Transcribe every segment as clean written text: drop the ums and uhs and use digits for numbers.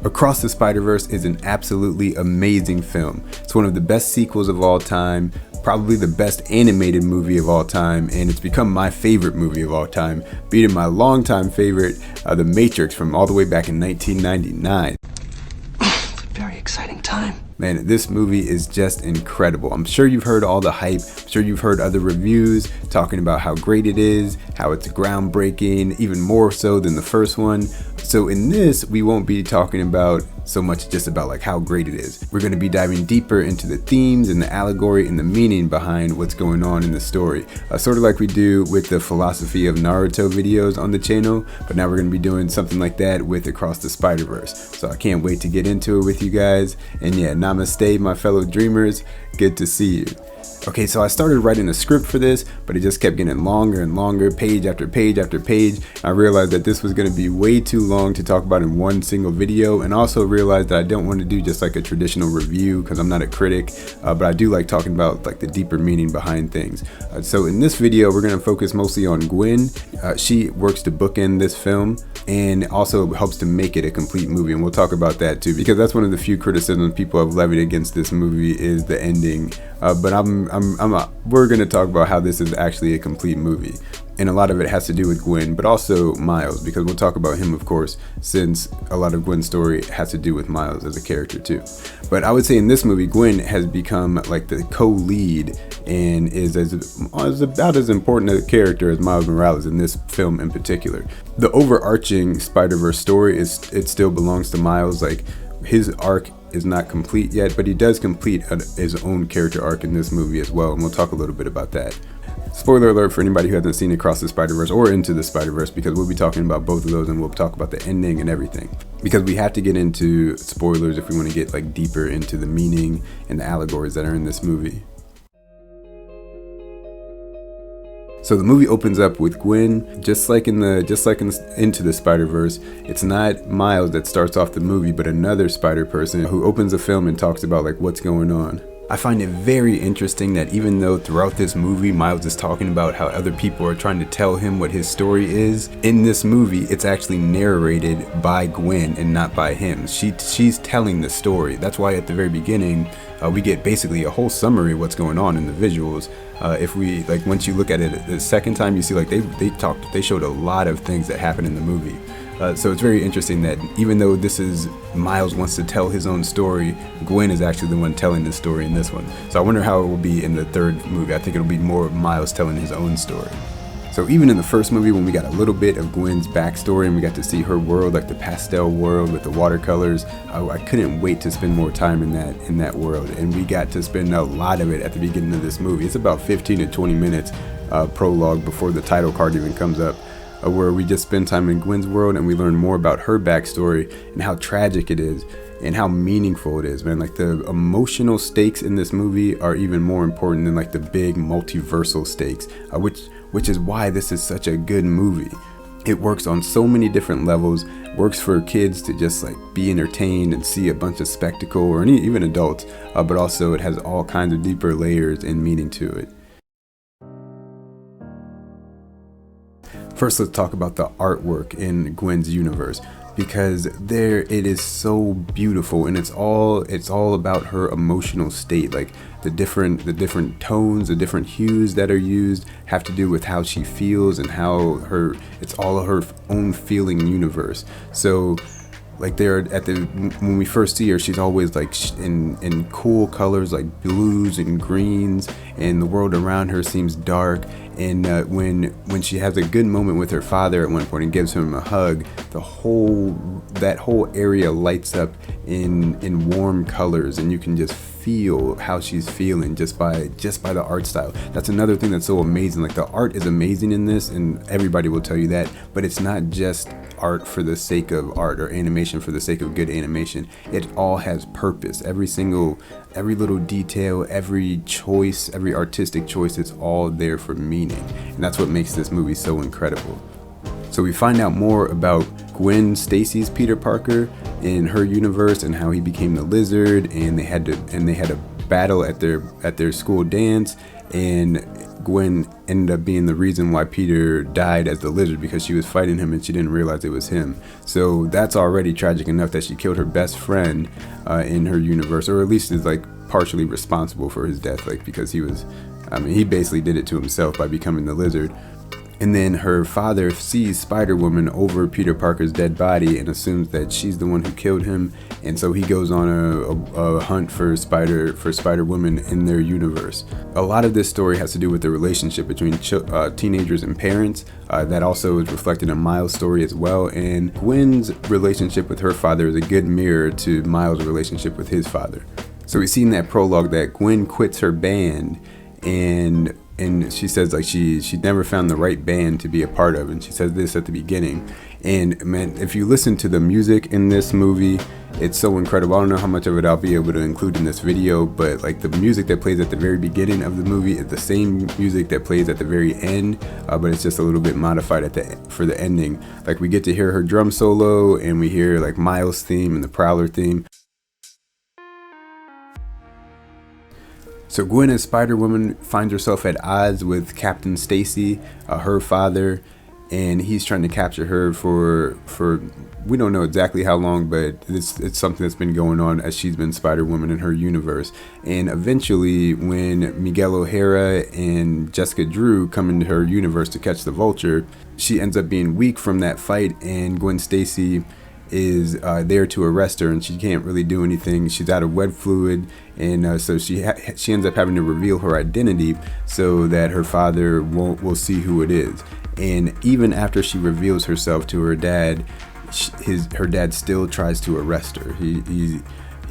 Across the Spider-Verse is an absolutely amazing film. It's one of the best sequels of all time, probably the best animated movie of all time, and it's become my favorite movie of all time, beating my longtime favorite, The Matrix, from all the way back in 1999. It's a very exciting time. Man, this movie is just incredible. I'm sure you've heard all the hype. I'm sure you've heard other reviews talking about how great it is, how it's groundbreaking, even more so than the first one. So in this, we won't be talking about so much just about like how great it is. We're going to be diving deeper into the themes and the allegory and the meaning behind what's going on in the story. Sort of like we do with the philosophy of Naruto videos on the channel, but now we're going to be doing something like that with Across the Spider-Verse. So I can't wait to get into it with you guys. And yeah, namaste, my fellow dreamers. Good to see you. Okay, so I started writing a script for this, but it just kept getting longer and longer, page after page after page. I realized that this was going to be way too long to talk about in one single video, and also realized that I don't want to do just like a traditional review because I'm not a critic, but I do like talking about like the deeper meaning behind things. So in this video, we're going to focus mostly on Gwen. She works to bookend this film and also helps to make it a complete movie, and we'll talk about that too, because that's one of the few criticisms people have levied against this movie is the ending. But we're going to talk about how this is actually a complete movie. And a lot of it has to do with Gwen, but also Miles, because we'll talk about him, of course, since a lot of Gwen's story has to do with Miles as a character too. But I would say in this movie, Gwen has become like the co-lead and is about as important a character as Miles Morales in this film in particular. The overarching Spider-Verse story it still belongs to Miles. Like, his arc is not complete yet, but he does complete his own character arc in this movie as well, and we'll talk a little bit about that. Spoiler alert for anybody who hasn't seen Across the Spider-Verse or Into the Spider-Verse, because we'll be talking about both of those and we'll talk about the ending and everything, because we have to get into spoilers if we want to get like deeper into the meaning and the allegories that are in this movie. So the movie opens up with Gwen, just like in Into the Spider-Verse. It's not Miles that starts off the movie, but another spider person who opens the film and talks about like what's going on. I find it very interesting that even though throughout this movie Miles is talking about how other people are trying to tell him what his story is, in this movie it's actually narrated by Gwen and not by him. She's telling the story. That's why at the very beginning we get basically a whole summary of what's going on in the visuals. If we like, once you look at it the second time, you see like they showed a lot of things that happen in the movie. So it's very interesting that even though this is Miles wants to tell his own story, Gwen is actually the one telling the story in this one. So I wonder how it will be in the third movie. I think it'll be more Miles telling his own story. So even in the first movie, when we got a little bit of Gwen's backstory and we got to see her world, like the pastel world with the watercolors, I couldn't wait to spend more time in that world. And we got to spend a lot of it at the beginning of this movie. It's about 15 to 20 minutes prologue before the title card even comes up, where we just spend time in Gwen's world and we learn more about her backstory and how tragic it is and how meaningful it is, man. Like, the emotional stakes in this movie are even more important than like the big multiversal stakes, which is why this is such a good movie. It works on so many different levels, works for kids to just like be entertained and see a bunch of spectacle, or even adults, but also it has all kinds of deeper layers and meaning to it. First, let's talk about the artwork in Gwen's universe, because it is so beautiful, and it's all about her emotional state. Like the different tones, the different hues that are used have to do with how she feels and how it's all her own feeling universe. So like when we first see her, she's always like in cool colors like blues and greens, and the world around her seems dark. And when she has a good moment with her father at one point and gives him a hug, that whole area lights up in warm colors, and you can just feel how she's feeling just by the art style. That's another thing that's so amazing. Like, the art is amazing in this, and everybody will tell you that, but it's not just art for the sake of art or animation for the sake of good animation. It all has purpose. Every little detail, every choice, every artistic choice, it's all there for meaning. And that's what makes this movie so incredible. So we find out more about Gwen Stacy's Peter Parker in her universe and how he became the Lizard, and they had a battle at their school dance, and Gwen ended up being the reason why Peter died as the lizard, because she was fighting him and she didn't realize it was him. So that's already tragic enough that she killed her best friend in her universe, or at least is like partially responsible for his death, like because he basically did it to himself by becoming the lizard. And then her father sees Spider-Woman over Peter Parker's dead body and assumes that she's the one who killed him. And so he goes on a hunt for Spider-Woman in their universe. A lot of this story has to do with the relationship between teenagers and parents. That also is reflected in Miles' story as well. And Gwen's relationship with her father is a good mirror to Miles' relationship with his father. So we see in that prologue that Gwen quits her band, and she says like she never found the right band to be a part of, and she says this at the beginning. And man, if you listen to the music in this movie, it's so incredible. I don't know how much of it I'll be able to include in this video, but like the music that plays at the very beginning of the movie is the same music that plays at the very end, but it's just a little bit modified for the ending. Like we get to hear her drum solo, and we hear like Miles' theme and the Prowler theme. So Gwen as Spider-Woman finds herself at odds with Captain Stacy, her father, and he's trying to capture her for we don't know exactly how long, but it's something that's been going on as she's been Spider-Woman in her universe. And eventually, when Miguel O'Hara and Jessica Drew come into her universe to catch the Vulture, she ends up being weak from that fight, and Gwen Stacy is there to arrest her, and she can't really do anything. She's out of web fluid, and so she ends up having to reveal her identity so that her father will see who it is. And even after she reveals herself to her dad, her dad still tries to arrest her.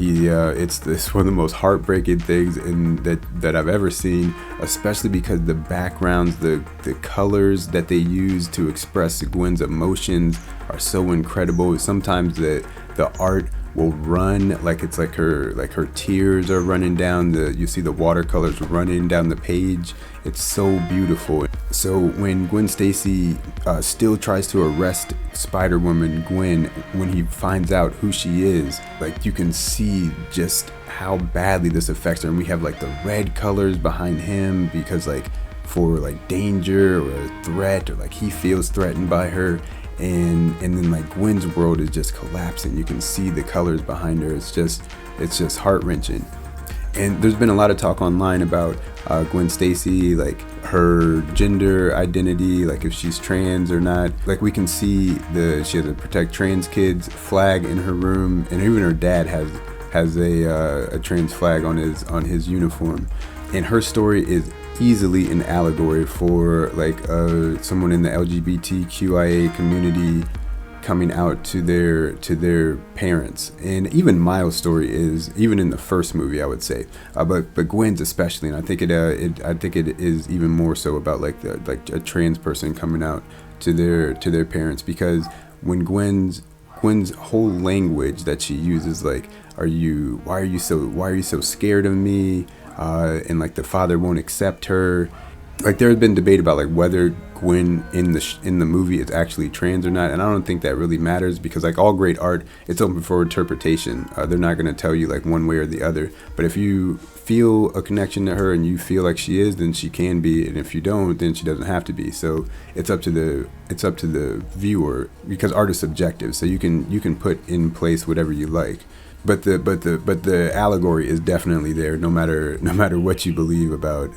It's one of the most heartbreaking things that I've ever seen, especially because the backgrounds, the colors that they use to express Gwen's emotions are so incredible. Sometimes the art will run like it's like her tears are running down you see the watercolors running down the page. It's so beautiful. So when Gwen Stacy still tries to arrest Spider-Woman Gwen, when he finds out who she is, like you can see just how badly this affects her. And we have like the red colors behind him because like for like danger or a threat, or like he feels threatened by her. And then like Gwen's world is just collapsing. You can see the colors behind her. It's just heart-wrenching. And there's been a lot of talk online about Gwen Stacy, like her gender identity, like if she's trans or not. Like we can see she has a Protect Trans Kids flag in her room, and even her dad has a trans flag on his uniform. And her story is easily an allegory for like someone in the lgbtqia community coming out to their parents. And even Miles' story is, even in the first movie, I would say, but Gwen's especially, and I think it is even more so about like a trans person coming out to their parents, because when Gwen's whole language that she uses, like, why are you so scared of me? And like the father won't accept her. Like there's been debate about like whether Gwen in the movie is actually trans or not, and I don't think that really matters, because like all great art, it's open for interpretation. They're not going to tell you like one way or the other. But if you feel a connection to her and you feel like she is, then she can be, and if you don't, then she doesn't have to be. So it's up to the viewer, because art is subjective. So you can put in place whatever you like. But the allegory is definitely there, no matter what you believe about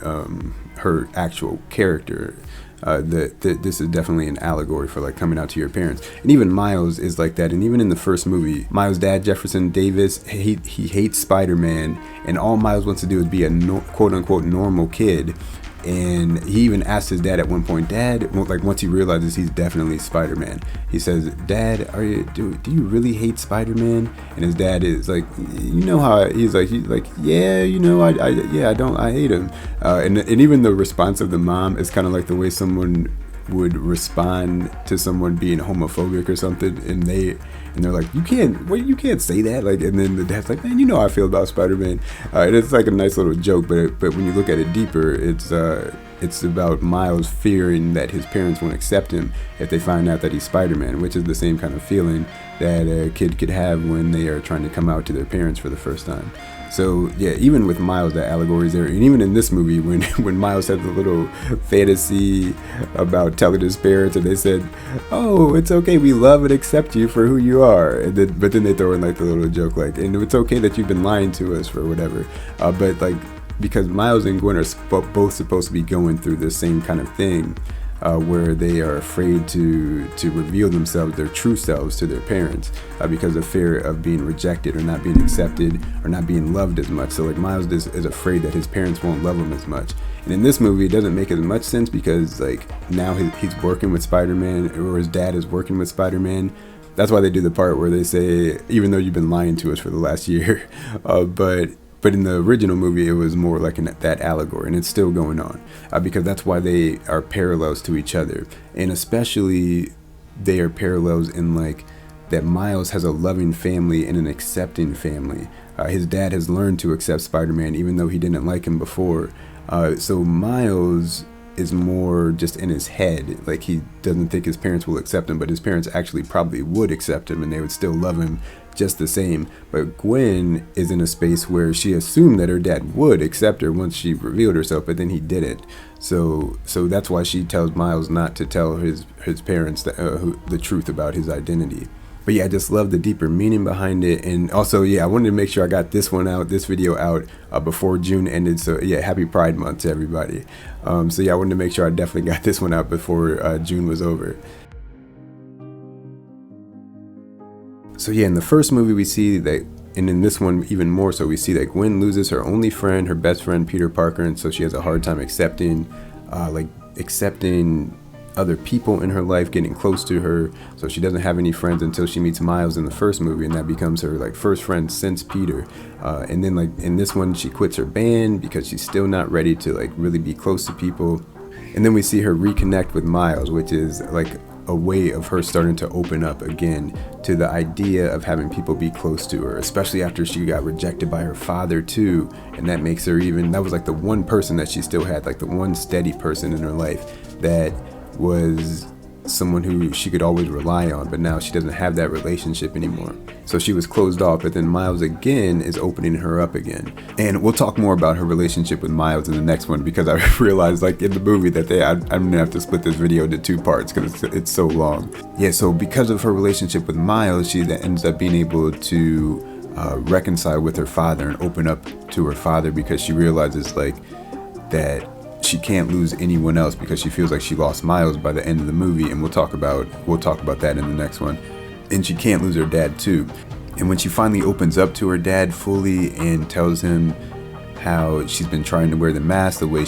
her actual character. This is definitely an allegory for like coming out to your parents. And even Miles is like that. And even in the first movie, Miles' dad, Jefferson Davis, he hates Spider-Man, and all Miles wants to do is be a quote unquote normal kid. And he even asked his dad at one point, Dad, like once he realizes he's definitely Spider-Man, he says, Dad, do you really hate Spider-Man? And his dad is like, you know how he's like, yeah, you know, I hate him. And even the response of the mom is kind of like the way someone would respond to someone being homophobic or something, and they're like, you can't say that, like, and then the dad's like, man, you know how I feel about Spider-Man. And it's like a nice little joke, but when you look at it deeper, it's about Miles fearing that his parents won't accept him if they find out that he's Spider-Man, which is the same kind of feeling that a kid could have when they are trying to come out to their parents for the first time. So yeah, even with Miles, that allegory is there, and even in this movie, when when Miles had the little fantasy about telling his parents, and they said, "Oh, it's okay, we love and accept you for who you are," and then but then they throw in like the little joke, like, "And it's okay that you've been lying to us for whatever," but like because Miles and Gwen are both supposed to be going through the same kind of thing. Where they are afraid to reveal themselves, their true selves, to their parents because of fear of being rejected or not being accepted or not being loved as much. So like Miles is afraid that his parents won't love him as much. And in this movie, it doesn't make as much sense because like now he's working with Spider-Man, or his dad is working with Spider-Man. That's why they do the part where they say, even though you've been lying to us for the last year, but in the original movie, it was more like that allegory, and it's still going on because that's why they are parallels to each other. And especially they are parallels in like that Miles has a loving family and an accepting family. His dad has learned to accept Spider-Man even though he didn't like him before. So Miles is more just in his head, like he doesn't think his parents will accept him, but his parents actually probably would accept him and they would still love him just the same. But Gwen is in a space where she assumed that her dad would accept her once she revealed herself, but then he didn't. So that's why she tells Miles not to tell his parents the truth about his identity. But yeah, I just love the deeper meaning behind it. And also, yeah, I wanted to make sure I got this video out before June ended. So yeah, happy Pride Month to everybody. So yeah, I wanted to make sure I definitely got this one out before June was over. So yeah, in the first movie we see that, and in this one even more so, we see that Gwen loses her only friend, her best friend, Peter Parker, and so she has a hard time accepting other people in her life, getting close to her. So she doesn't have any friends until she meets Miles in the first movie, and that becomes her like first friend since Peter. And then like in this one, she quits her band because she's still not ready to like really be close to people. And then we see her reconnect with Miles, which is like a way of her starting to open up again to the idea of having people be close to her, especially after she got rejected by her father too. And that makes her that was like the one person that she still had, like the one steady person in her life that was someone who she could always rely on, but now she doesn't have that relationship anymore. So she was closed off, but then Miles again is opening her up again. And we'll talk more about her relationship with Miles in the next one, because I realized like in the movie that I'm gonna have to split this video into 2 parts because it's so long. Yeah, so because of her relationship with Miles, she ends up being able to reconcile with her father and open up to her father, because she realizes like that she can't lose anyone else, because she feels like she lost Miles by the end of the movie, and we'll talk about that in the next one. And she can't lose her dad too. And when she finally opens up to her dad fully and tells him how she's been trying to wear the mask the way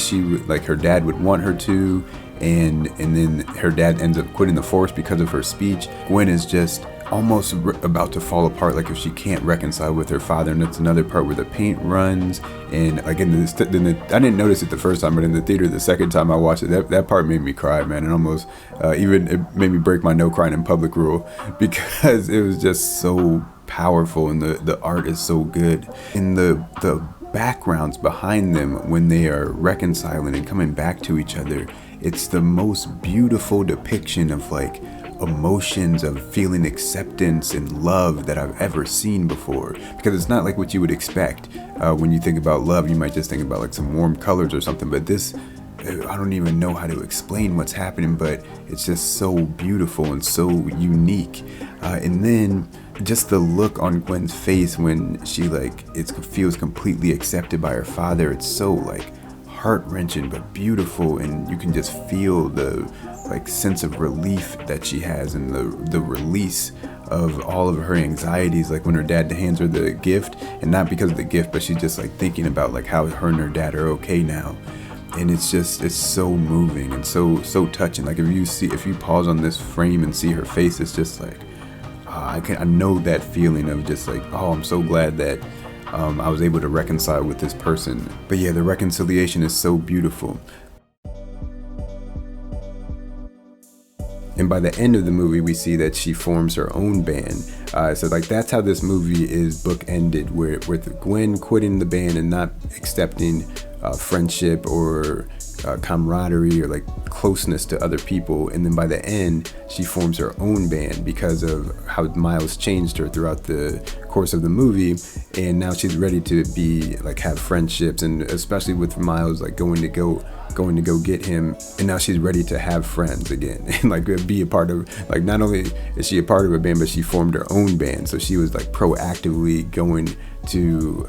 her dad would want her to, and then her dad ends up quitting the force because of her speech, Gwen is just almost about to fall apart, like if she can't reconcile with her father. And that's another part where the paint runs, and again, I didn't notice it the first time, but in the theater the second time I watched it, that part made me cry, man. And almost it made me break my no crying in public rule, because it was just so powerful, and the art is so good, and the backgrounds behind them when they are reconciling and coming back to each other, it's the most beautiful depiction of like emotions of feeling acceptance and love that I've ever seen before. Because it's not like what you would expect. When you think about love, you might just think about like some warm colors or something, but this, I don't even know how to explain what's happening, but it's just so beautiful and so unique. And then just the look on Gwen's face when she feels completely accepted by her father, it's so like heart-wrenching but beautiful, and you can just feel the like sense of relief that she has, and the release of all of her anxieties, like when her dad hands her the gift, and not because of the gift, but she's just like thinking about like how her and her dad are okay now. And it's so moving and so touching. Like if you pause on this frame and see her face, it's just like I know that feeling of just like, oh, I'm so glad that I was able to reconcile with this person. But yeah, the reconciliation is so beautiful. And by the end of the movie, we see that she forms her own band. So like that's how this movie is bookended, with Gwen quitting the band and not accepting friendship or camaraderie or like closeness to other people. And then by the end, she forms her own band because of how Miles changed her throughout the course of the movie, and now she's ready to be like have friendships, and especially with Miles like going to go get him, and now she's ready to have friends again and like be a part of, like, not only is she a part of a band, but she formed her own band. So she was like proactively going to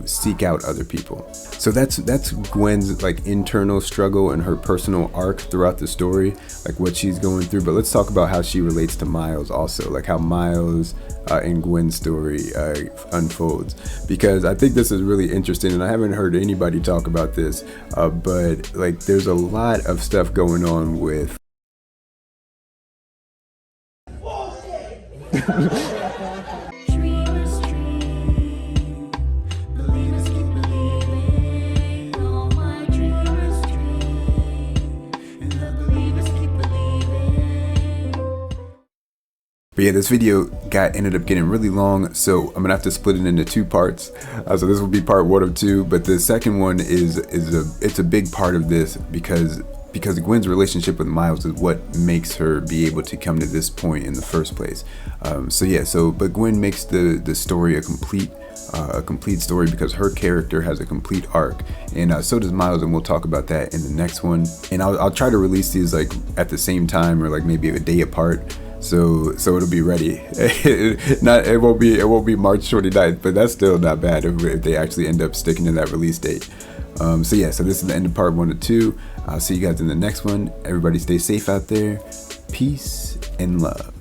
seek out other people. So that's Gwen's like internal struggle and her personal arc throughout the story, like what she's going through. But let's talk about how she relates to Miles also, like how Miles and Gwen's story unfolds, because I think this is really interesting, and I haven't heard anybody talk about this, but like there's a lot of stuff going on with But yeah, this video ended up getting really long, so I'm gonna have to split it into 2 parts. So this will be part 1 of 2, but the second one is a big part of this, because Gwen's relationship with Miles is what makes her be able to come to this point in the first place. But Gwen makes the story a complete story, because her character has a complete arc, and so does Miles, and we'll talk about that in the next one. And I'll try to release these like at the same time, or like maybe a day apart. So it'll be ready. It won't be March 29th, but that's still not bad if they actually end up sticking to that release date. So this is the end of part 1 of 2. I'll see you guys in the next one. Everybody stay safe out there. Peace and love.